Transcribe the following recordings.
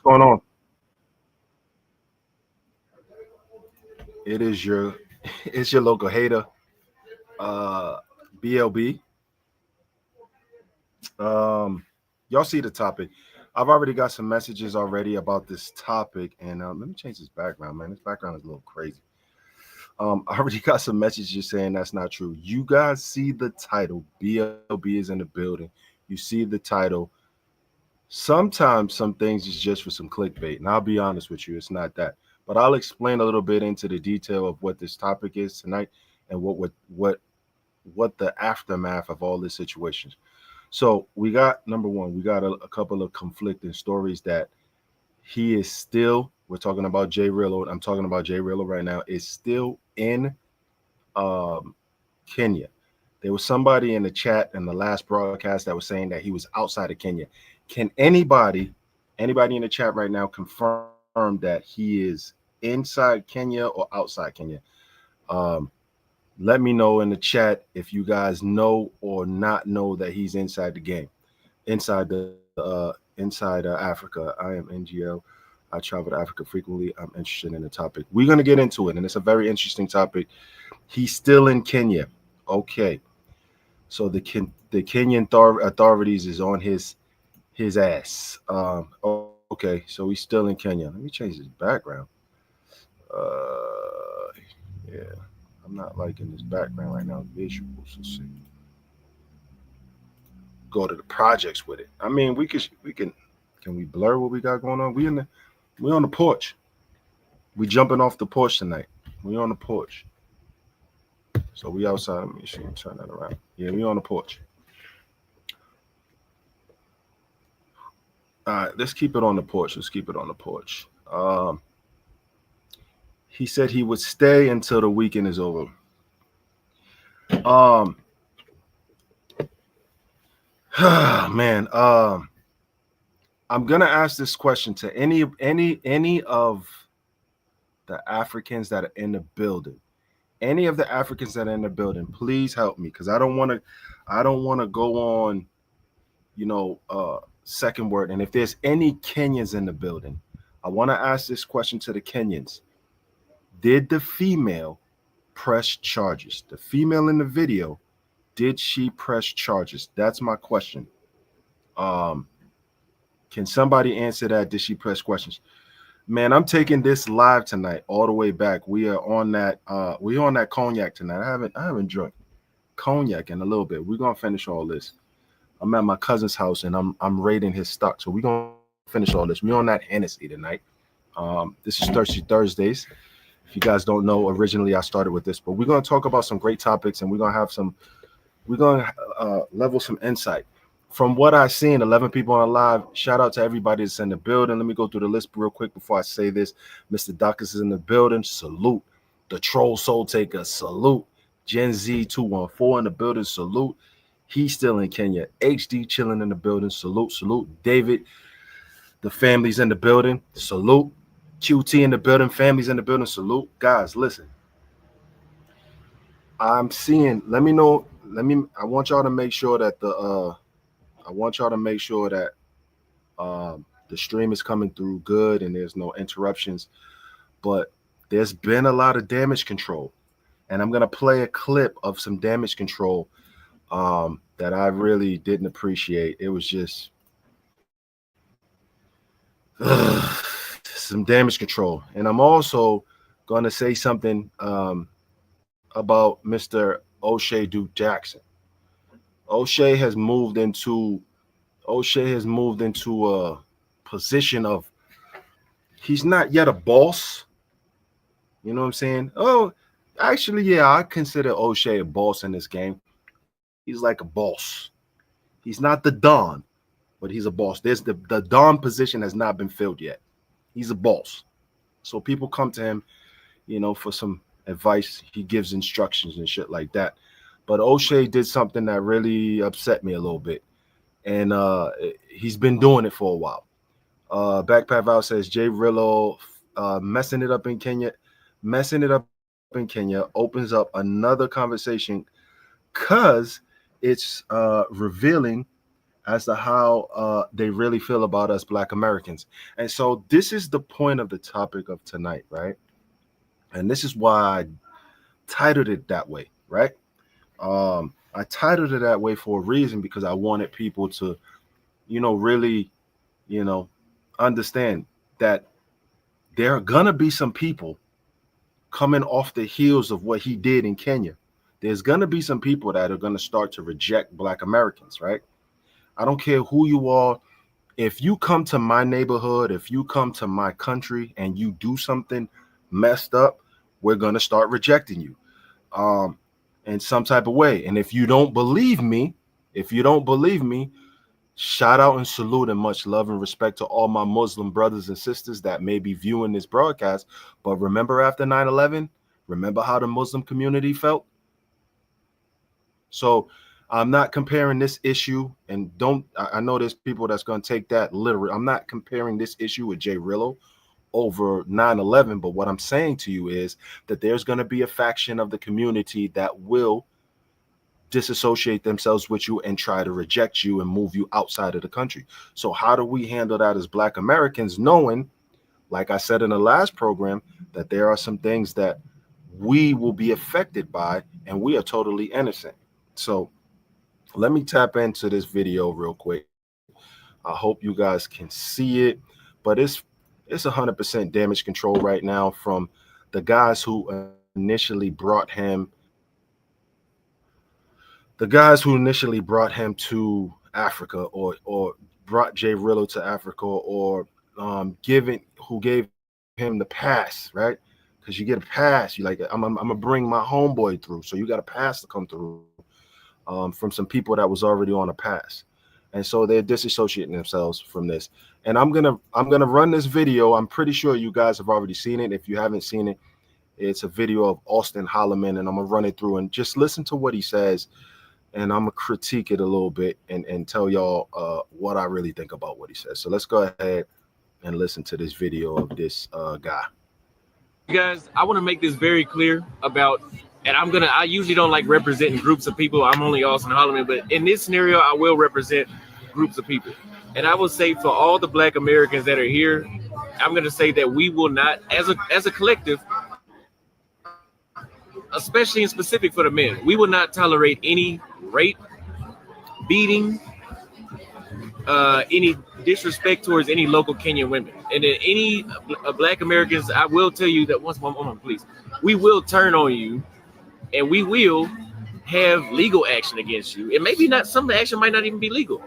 going on? It is your it's your local hater, uh BLB. Y'all see the topic. I've already got some messages already about this topic, and let me change this background, man. This background is a little crazy. I already got some messages saying that's not true. You guys see the title. BLB is in the building. You see the title. Sometimes some things is just for some clickbait, and I'll be honest with you, it's not that. But I'll explain a little bit into the detail of what this topic is tonight and what the aftermath of all this situation. So we got number one, we got a couple of conflicting stories that he is still. We're talking about Jay Rillo. I'm talking about Jay Rillo right now. Is still in um, Kenya. There was somebody in the chat in the last broadcast that was saying that he was outside of Kenya. Can anybody in the chat right now confirm that he is inside Kenya or outside Kenya? Um, Let me know in the chat if you guys know or not know that he's inside the game, inside Africa. I am NGL. I travel to Africa frequently. I'm interested in the topic. We're gonna get into it, and it's a very interesting topic. He's still in Kenya. Okay, so the Kenyan authorities is on his ass. Okay, so he's still in Kenya. Let me change his background. Uh, yeah, I'm not liking this background right now. Visuals. Let's see. Go to the projects with it. I mean, can we blur what we got going on? We on the porch. We jumping off the porch tonight. We on the porch. So we outside. Let me see. Turn that around. Yeah, we on the porch. All right, let's keep it on the porch. Let's keep it on the porch. He said he would stay until the weekend is over. Um, man. I'm gonna ask this question to any of the Africans that are in the building. Any of the Africans that are in the building, please help me because I don't want to go on, second word. And if there's any Kenyans in the building, I want to ask this question to the Kenyans. Did the female press charges? The female in the video, did she press charges? That's my question. Um, can somebody answer that? Did she press questions? Man, I'm taking this live tonight, all the way back. We're on that cognac tonight. I haven't drunk cognac in a little bit. We're gonna finish all this. I'm at my cousin's house and I'm raiding his stock. So we're gonna finish all this. We're on that Hennessy tonight. This is Thirsty Thursdays. If you guys don't know, originally I started with this, but we're gonna talk about some great topics and we're gonna level some insight. From what I've seen, 11 people on live. Shout out to everybody that's in the building. Let me go through the list real quick before I say this. Mr. Dacus is in the building. Salute. The Troll Soul Taker. Salute. Gen Z 214 in the building. Salute. He's still in Kenya. HD chilling in the building. Salute. Salute. David. The family's in the building. Salute. QT in the building. Family's in the building. Salute. Guys, listen. I'm seeing. Let me know. I want y'all to make sure that the stream is coming through good and there's no interruptions. But there's been a lot of damage control, and I'm gonna play a clip of some damage control that I really didn't appreciate. It was just some damage control, and I'm also gonna say something about Mr. O'Shea Duke Jackson. O'Shea has moved into a position of he's not yet a boss. You know what I'm saying? Oh, actually, yeah, I consider O'Shea a boss in this game. He's like a boss. He's not the Don, but he's a boss. There's the Don position has not been filled yet. He's a boss. So people come to him, for some advice. He gives instructions and shit like that. But O'Shea did something that really upset me a little bit. And he's been doing it for a while. Backpack Val says Jay Rillo messing it up in Kenya opens up another conversation because it's revealing as to how they really feel about us Black Americans. And so this is the point of the topic of tonight, right? And this is why I titled it that way, right? I titled it that way for a reason, because I wanted people to, really, understand that there are gonna be some people coming off the heels of what he did in Kenya. There's gonna be some people that are gonna start to reject Black Americans, right? I don't care who you are. If you come to my neighborhood, if you come to my country and you do something messed up, we're gonna start rejecting you. In some type of way. And if you don't believe me, shout out and salute and much love and respect to all my Muslim brothers and sisters that may be viewing this broadcast. But remember, after 9/11, remember how the Muslim community felt? So I'm not comparing this issue, and I know there's people that's going to take that literally. I'm not comparing this issue with Jay Rillo over 9/11, but what I'm saying to you is that there's going to be a faction of the community that will disassociate themselves with you and try to reject you and move you outside of the country. So how do we handle that as Black Americans, knowing, like I said in the last program, that there are some things that we will be affected by and we are totally innocent? So let me tap into this video real quick. I hope you guys can see it, but it's 100% damage control right now from the guys who initially brought him to Africa, or brought Jay Rillo to Africa, or who gave him the pass, right? Because you get a pass. You like, I'm gonna bring my homeboy through, so you got a pass to come through from some people that was already on a pass. And so they're disassociating themselves from this. And I'm gonna run this video. I'm pretty sure you guys have already seen it. If you haven't seen it, it's a video of Austin Holloman, and I'm gonna run it through and just listen to what he says, and I'm gonna critique it a little bit and tell y'all what I really think about what he says. So let's go ahead and listen to this video of this guy. You guys, I want to make this very clear about, and I usually don't like representing groups of people. I'm only Austin Holloman, but in this scenario, I will represent groups of people. And I will say, for all the Black Americans that are here, I'm going to say that we will not, as a collective, especially in specific for the men, we will not tolerate any rape, beating, any disrespect towards any local Kenyan women. And then any Black Americans, I will tell you that once, please, we will turn on you, and we will have legal action against you. And maybe not, some of the action might not even be legal,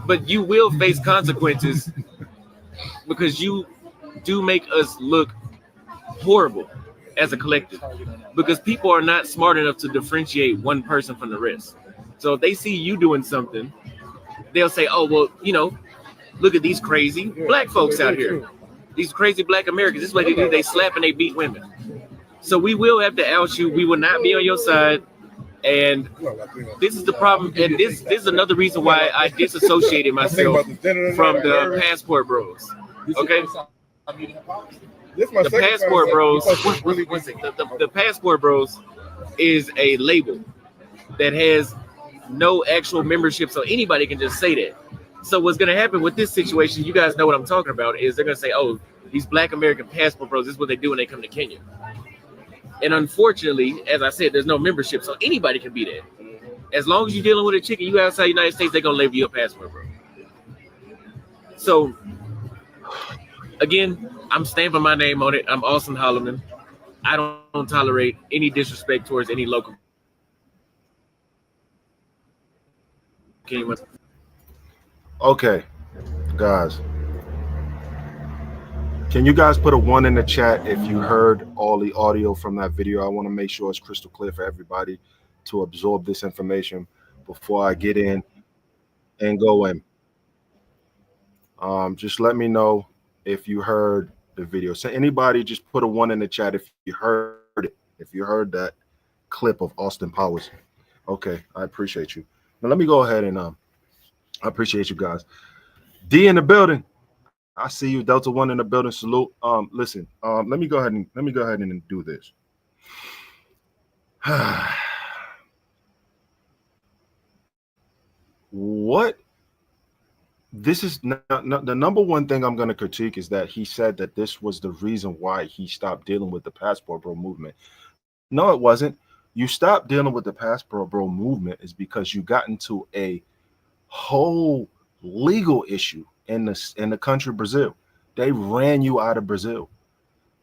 but you will face consequences because you do make us look horrible as a collective, because people are not smart enough to differentiate one person from the rest. So if they see you doing something, they'll say, oh, well, look at these crazy Black folks out here. These crazy Black Americans, this is what they do. They slap and they beat women. So we will have to out you. We will not be on your side. And this is the problem. And this is another reason why I disassociated myself from the Passport Bros. Okay? The Passport Bros, the Passport Bros is a label that has no actual membership, so anybody can just say that. So what's going to happen with this situation, you guys know what I'm talking about, is they're going to say, oh, these Black American Passport Bros, this is what they do when they come to Kenya. And unfortunately, as I said, there's no membership, so anybody can be there. As long as you're dealing with a chicken, you outside the United States, they're going to label you a Passport Bro. So, again, I'm stamping my name on it. I'm Austin Holloman. I don't tolerate any disrespect towards any local Kenyan. Okay, guys. Can you guys put a 1 in the chat if you heard all the audio from that video? I want to make sure it's crystal clear for everybody to absorb this information before I get in and go in. Just let me know if you heard the video. So anybody just put a 1 in the chat if you heard it, if you heard that clip of Austin Powers. Okay, I appreciate you. Now let me go ahead and I appreciate you guys. D in the building. I see you, Delta 1 in the building. Salute. Listen, let me go ahead and do this. what this is not the number one thing I'm going to critique is that he said that this was the reason why he stopped dealing with the passport bro movement. No, it wasn't. You stopped dealing with the passport bro movement is because you got into a whole legal issue in the country Brazil. They ran you out of Brazil,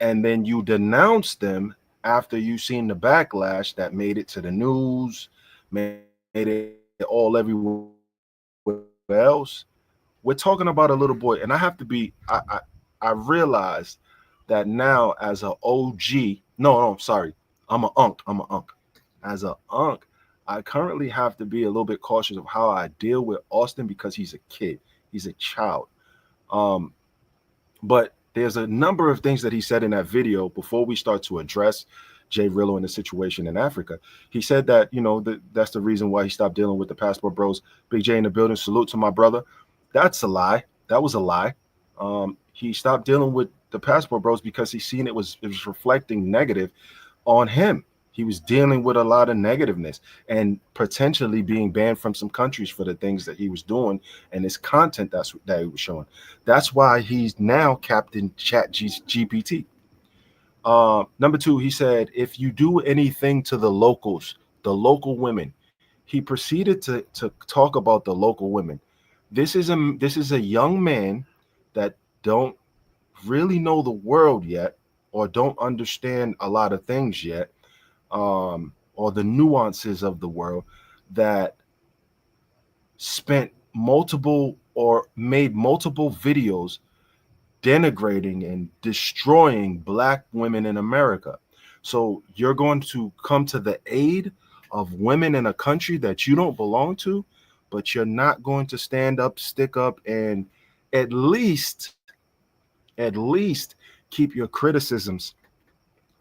and then you denounced them after you seen the backlash that made it to the news, made it all everywhere else. We're talking about a little boy, and I have to be. I realize that now as a OG. No, sorry, I'm a unk. As a unk, I currently have to be a little bit cautious of how I deal with Austin because he's a kid, he's a child. But there's a number of things that he said in that video before we start to address Jay Rillo and the situation in Africa. He said that, that's the reason why he stopped dealing with the passport bros. Big J in the building. Salute to my brother. That's a lie. That was a lie. He stopped dealing with the passport bros because he seen it was reflecting negative on him. He was dealing with a lot of negativeness and potentially being banned from some countries for the things that he was doing and his content that he was showing. That's why he's now Captain ChatGPT. Number two, he said, if you do anything to the locals, the local women, he proceeded to talk about the local women. This is a young man that don't really know the world yet or don't understand a lot of things yet. Or the nuances of the world, that spent multiple or made multiple videos denigrating and destroying Black women in America. So you're going to come to the aid of women in a country that you don't belong to, but you're not going to stand up, stick up, and at least keep your criticisms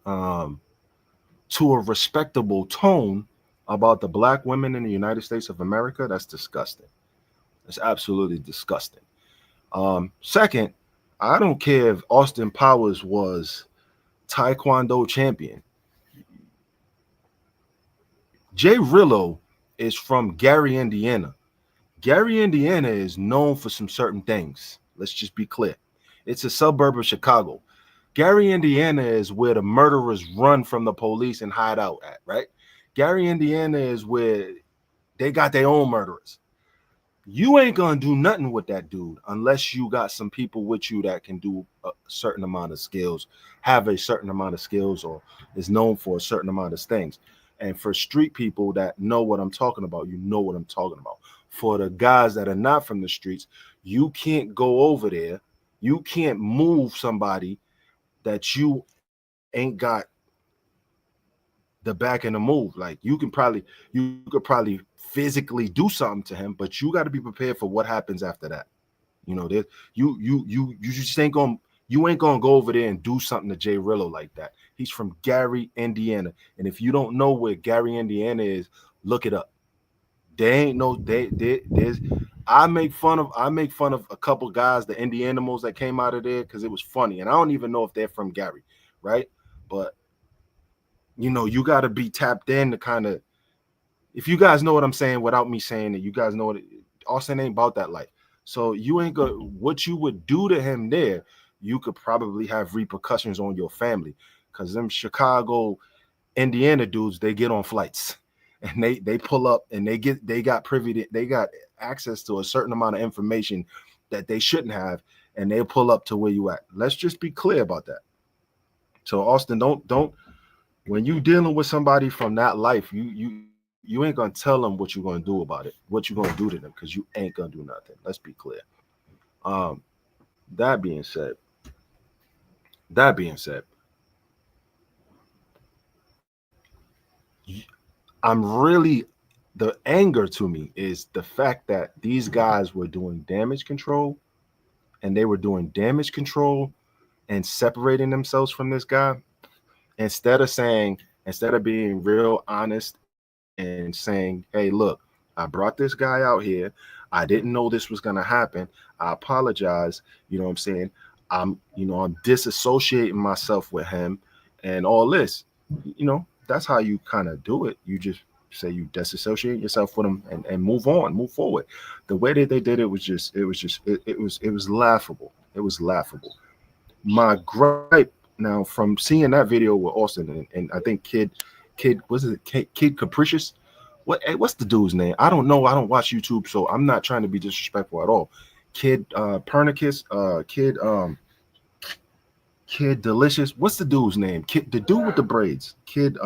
to a respectable tone about the Black women in the United States of America. That's disgusting. That's absolutely disgusting. Second, I don't care if Austin Powers was Taekwondo champion. Jay Rillo is from Gary, Indiana. Gary, Indiana is known for some certain things. Let's just be clear. It's a suburb of Chicago. Gary, Indiana is where the murderers run from the police and hide out at, right? Gary, Indiana is where they got their own murderers. You ain't gonna do nothing with that dude unless you got some people with you that can do a certain amount of skills, have a certain amount of skills, or is known for a certain amount of things. And for street people that know what I'm talking about, you know what I'm talking about. For the guys that are not from the streets, you can't go over there. You can't move somebody that you ain't got the back end to move. Like you could probably physically do something to him, but you got to be prepared for what happens after that. You just ain't gonna go over there and do something to Jay Rillo like that. He's from Gary, Indiana, and if you don't know where Gary, Indiana is, look it up. There's I make fun of a couple guys, the Indianimals that came out of there because it was funny, and I don't even know if they're from Gary, right? But you got to be tapped in to kind of, if you guys know what I'm saying without me saying it, you guys know what Austin ain't about that life. So you ain't gonna, what you would do to him there, you could probably have repercussions on your family, because them Chicago, Indiana dudes, they get on flights. And they pull up and they got access to a certain amount of information that they shouldn't have, and they pull up to where you at. Let's just be clear about that. So Austin, don't when you dealing with somebody from that life, you ain't gonna tell them what you're gonna do about it, what you're gonna do to them, because you ain't gonna do nothing. Let's be clear. That being said, the anger to me is the fact that these guys were doing damage control, and they were doing damage control and separating themselves from this guy instead of being real honest and saying, hey, look, I brought this guy out here. I didn't know this was going to happen. I apologize. You know what I'm saying? I'm disassociating myself with him and all this. That's how you kind of do it. You just say you disassociate yourself with them and move on, move forward. The way that they did it was just it was laughable. It was laughable. My gripe now from seeing that video with Austin and I think Kid was it Kid Capricious? What's the dude's name? I don't know. I don't watch YouTube, so I'm not trying to be disrespectful at all. Kid Pernicus, Kid Delicious. What's the dude's name? Kid, the dude with the braids. Kid